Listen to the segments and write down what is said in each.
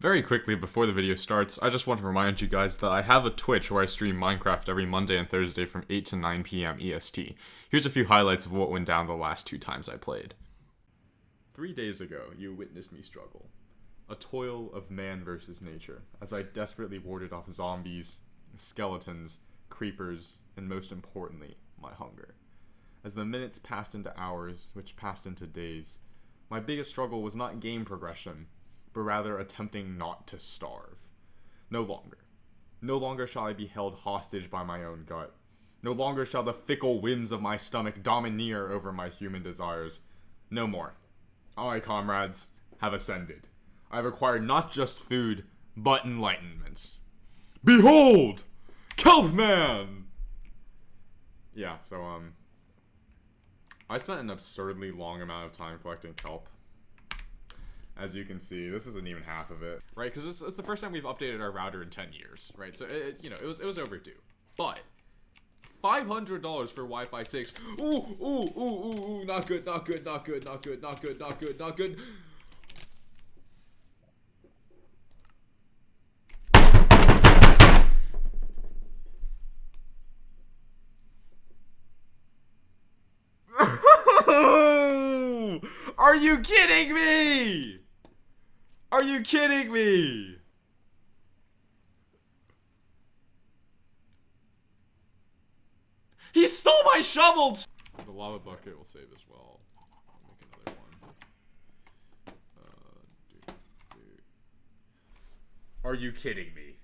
Very quickly, before the video starts, I just want to remind you guys that I have a Twitch where I stream Minecraft every Monday and Thursday from 8 to 9 p.m. EST. Here's a few highlights of what went down the last 2 times I played. 3 days ago, you witnessed me struggle. A toil of man versus nature, as I desperately warded off zombies, skeletons, creepers, and most importantly, my hunger. As the minutes passed into hours, which passed into days, my biggest struggle was not game progression, but rather attempting not to starve. No longer. No longer shall I be held hostage by my own gut. No longer shall the fickle whims of my stomach domineer over my human desires. No more. I, comrades, have ascended. I have acquired not just food, but enlightenment. Behold! Kelp Man! Yeah, so, I spent an absurdly long amount of time collecting kelp. As you can see, this isn't even half of it, right? Because it's the first time we've updated our router in 10 years, right? So, it was overdue. But $500 for Wi-Fi 6. Ooh, not good. Are you kidding me? Are you kidding me? He stole my shovel! The lava bucket will save as well. I'll make another one. Are you kidding me?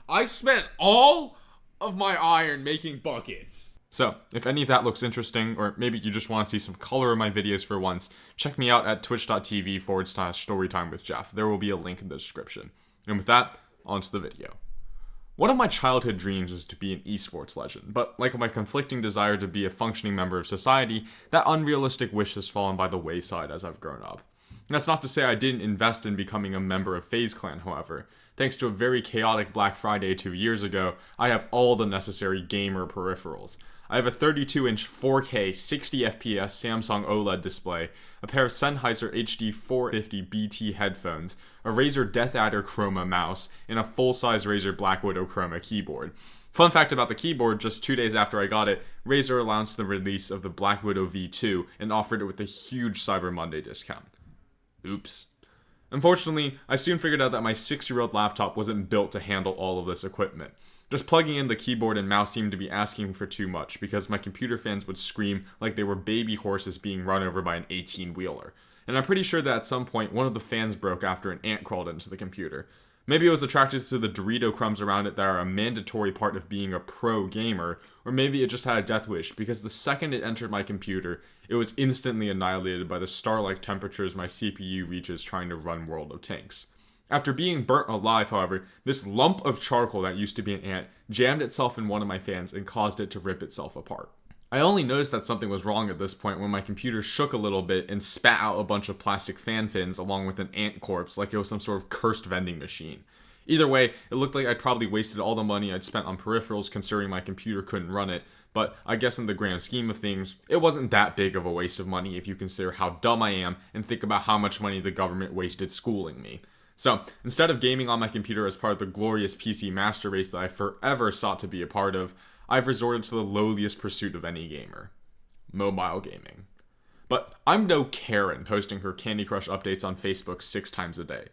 I spent all of my iron making buckets. So, if any of that looks interesting, or maybe you just want to see some color in my videos for once, check me out at twitch.tv/Storytime with Jeff. There will be a link in the description. And with that, on to the video. One of my childhood dreams is to be an esports legend, but like my conflicting desire to be a functioning member of society, that unrealistic wish has fallen by the wayside as I've grown up. That's not to say I didn't invest in becoming a member of FaZe Clan, however. Thanks to a very chaotic Black Friday 2 years ago, I have all the necessary gamer peripherals. I have a 32-inch 4K 60 FPS Samsung OLED display, a pair of Sennheiser HD 450 BT headphones, a Razer Death Adder Chroma mouse, and a full-size Razer Black Widow Chroma keyboard. Fun fact about the keyboard, just 2 days after I got it, Razer announced the release of the Black Widow V2 and offered it with a huge Cyber Monday discount. Oops. Unfortunately, I soon figured out that my 6-year-old laptop wasn't built to handle all of this equipment. Just plugging in the keyboard and mouse seemed to be asking for too much, because my computer fans would scream like they were baby horses being run over by an 18-wheeler. And I'm pretty sure that at some point, one of the fans broke after an ant crawled into the computer. Maybe it was attracted to the Dorito crumbs around it that are a mandatory part of being a pro gamer, or maybe it just had a death wish, because the second it entered my computer, it was instantly annihilated by the star-like temperatures my CPU reaches trying to run World of Tanks. After being burnt alive, however, this lump of charcoal that used to be an ant jammed itself in one of my fans and caused it to rip itself apart. I only noticed that something was wrong at this point when my computer shook a little bit and spat out a bunch of plastic fan fins along with an ant corpse like it was some sort of cursed vending machine. Either way, it looked like I'd probably wasted all the money I'd spent on peripherals considering my computer couldn't run it, but I guess in the grand scheme of things, it wasn't that big of a waste of money if you consider how dumb I am and think about how much money the government wasted schooling me. So, instead of gaming on my computer as part of the glorious PC master race that I forever sought to be a part of, I've resorted to the lowliest pursuit of any gamer: mobile gaming. But I'm no Karen posting her Candy Crush updates on Facebook 6 times a day.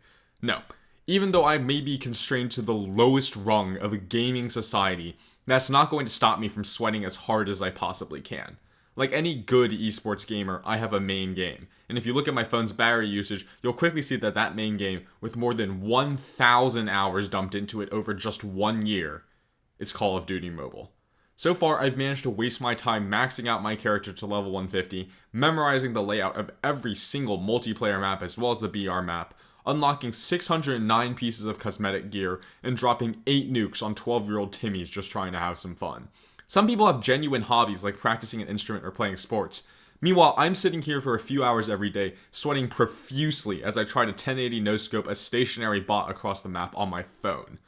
No, even though I may be constrained to the lowest rung of a gaming society, that's not going to stop me from sweating as hard as I possibly can. Like any good esports gamer, I have a main game, and if you look at my phone's battery usage, you'll quickly see that that main game, with more than 1,000 hours dumped into it over just 1 year, is Call of Duty Mobile. So far, I've managed to waste my time maxing out my character to level 150, memorizing the layout of every single multiplayer map as well as the BR map, unlocking 609 pieces of cosmetic gear, and dropping 8 nukes on 12-year-old Timmys just trying to have some fun. Some people have genuine hobbies like practicing an instrument or playing sports. Meanwhile, I'm sitting here for a few hours every day, sweating profusely as I try to 1080 no-scope a stationary bot across the map on my phone.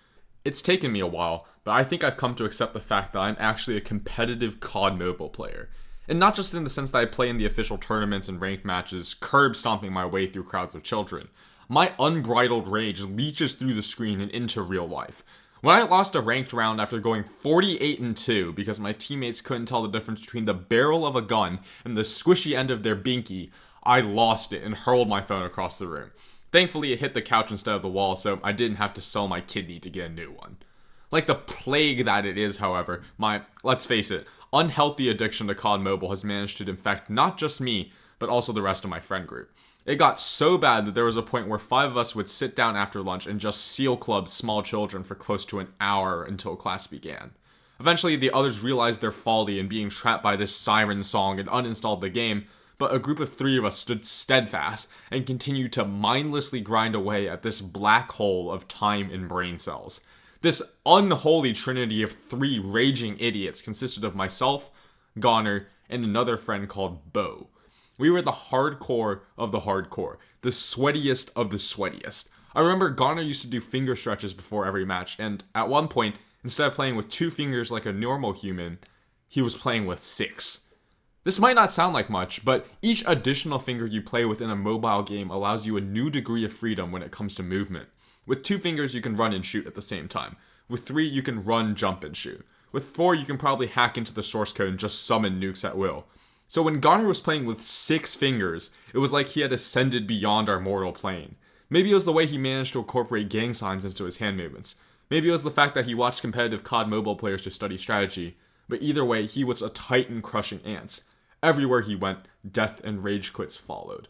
It's taken me a while, but I think I've come to accept the fact that I'm actually a competitive COD mobile player. And not just in the sense that I play in the official tournaments and ranked matches, curb stomping my way through crowds of children. My unbridled rage leaches through the screen and into real life. When I lost a ranked round after going 48-2 because my teammates couldn't tell the difference between the barrel of a gun and the squishy end of their binky, I lost it and hurled my phone across the room. Thankfully, it hit the couch instead of the wall, so I didn't have to sell my kidney to get a new one. Like the plague that it is, however, my, let's face it, unhealthy addiction to COD Mobile has managed to infect not just me, but also the rest of my friend group. It got so bad that there was a point where 5 of us would sit down after lunch and just seal club small children for close to an hour until class began. Eventually, the others realized their folly in being trapped by this siren song and uninstalled the game, but a group of 3 of us stood steadfast and continued to mindlessly grind away at this black hole of time and brain cells. This unholy trinity of 3 raging idiots consisted of myself, Goner, and another friend called Bo. We were the hardcore of the hardcore, the sweatiest of the sweatiest. I remember Goner used to do finger stretches before every match, and at one point, instead of playing with 2 fingers like a normal human, he was playing with 6. This might not sound like much, but each additional finger you play with in a mobile game allows you a new degree of freedom when it comes to movement. With 2 fingers, you can run and shoot at the same time. With 3, you can run, jump, and shoot. With 4, you can probably hack into the source code and just summon nukes at will. So when Goner was playing with 6 fingers, it was like he had ascended beyond our mortal plane. Maybe it was the way he managed to incorporate gang signs into his hand movements. Maybe it was the fact that he watched competitive COD Mobile players to study strategy. But either way, he was a titan crushing ants. Everywhere he went, death and rage quits followed.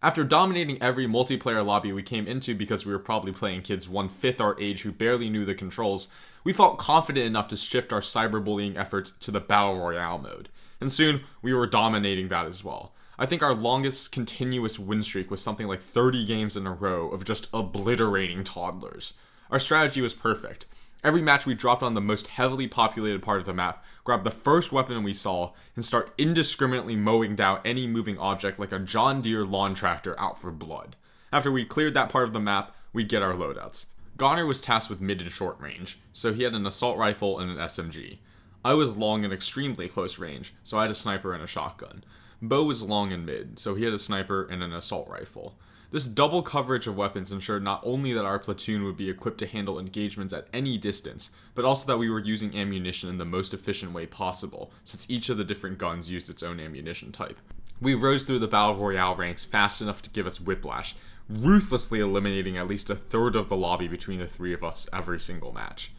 After dominating every multiplayer lobby we came into because we were probably playing kids 1/5 our age who barely knew the controls, we felt confident enough to shift our cyberbullying efforts to the Battle Royale mode. And soon, we were dominating that as well. I think our longest continuous win streak was something like 30 games in a row of just obliterating toddlers. Our strategy was perfect. Every match we dropped on the most heavily populated part of the map, grabbed the first weapon we saw, and start indiscriminately mowing down any moving object like a John Deere lawn tractor out for blood. After we cleared that part of the map, we'd get our loadouts. Goner was tasked with mid and short range, so he had an assault rifle and an SMG. I was long and extremely close range, so I had a sniper and a shotgun. Bo was long and mid, so he had a sniper and an assault rifle. This double coverage of weapons ensured not only that our platoon would be equipped to handle engagements at any distance, but also that we were using ammunition in the most efficient way possible, since each of the different guns used its own ammunition type. We rose through the Battle Royale ranks fast enough to give us whiplash, ruthlessly eliminating at least a third of the lobby between the 3 of us every single match.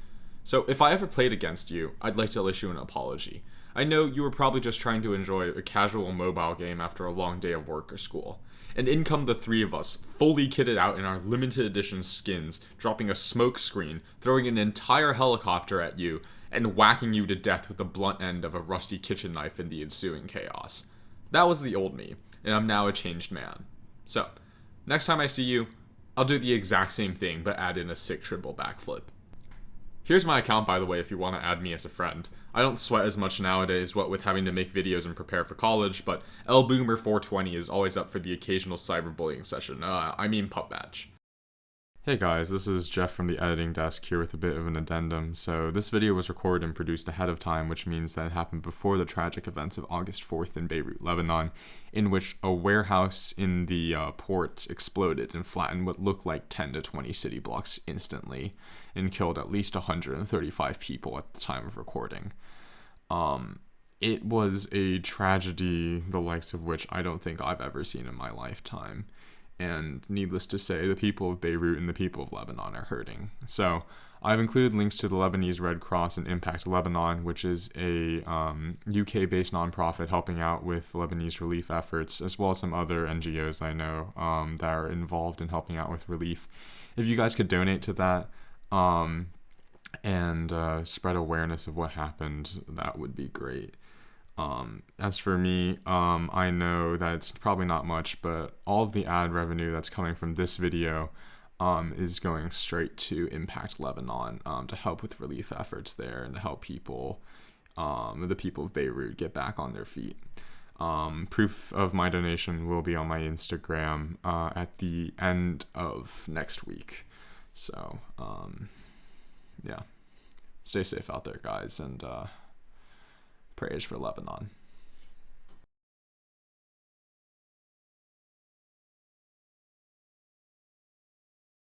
So if I ever played against you, I'd like to issue an apology. I know you were probably just trying to enjoy a casual mobile game after a long day of work or school. And in come the 3 of us, fully kitted out in our limited edition skins, dropping a smoke screen, throwing an entire helicopter at you, and whacking you to death with the blunt end of a rusty kitchen knife in the ensuing chaos. That was the old me, and I'm now a changed man. So, next time I see you, I'll do the exact same thing, but add in a sick triple backflip. Here's my account, by the way, if you want to add me as a friend. I don't sweat as much nowadays, what with having to make videos and prepare for college, but LBoomer420 is always up for the occasional cyberbullying session. Pup match. Hey guys, this is Jeff from the editing desk here with a bit of an addendum. So this video was recorded and produced ahead of time, which means that it happened before the tragic events of August 4th in Beirut, Lebanon, in which a warehouse in the port exploded and flattened what looked like 10 to 20 city blocks instantly and killed at least 135 people at the time of recording. It was a tragedy the likes of which I don't think I've ever seen in my lifetime. And needless to say, the people of Beirut and the people of Lebanon are hurting. So I've included links to the Lebanese Red Cross and Impact Lebanon, which is a UK-based nonprofit helping out with Lebanese relief efforts, as well as some other NGOs I know that are involved in helping out with relief. If you guys could donate to that and spread awareness of what happened, that would be great. As for me, I know that it's probably not much, but all of the ad revenue that's coming from this video is going straight to Impact Lebanon to help with relief efforts there and to help people, the people of Beirut, get back on their feet. Proof of my donation will be on my Instagram at the end of next week. So, yeah. Stay safe out there, guys, and prayers for Lebanon.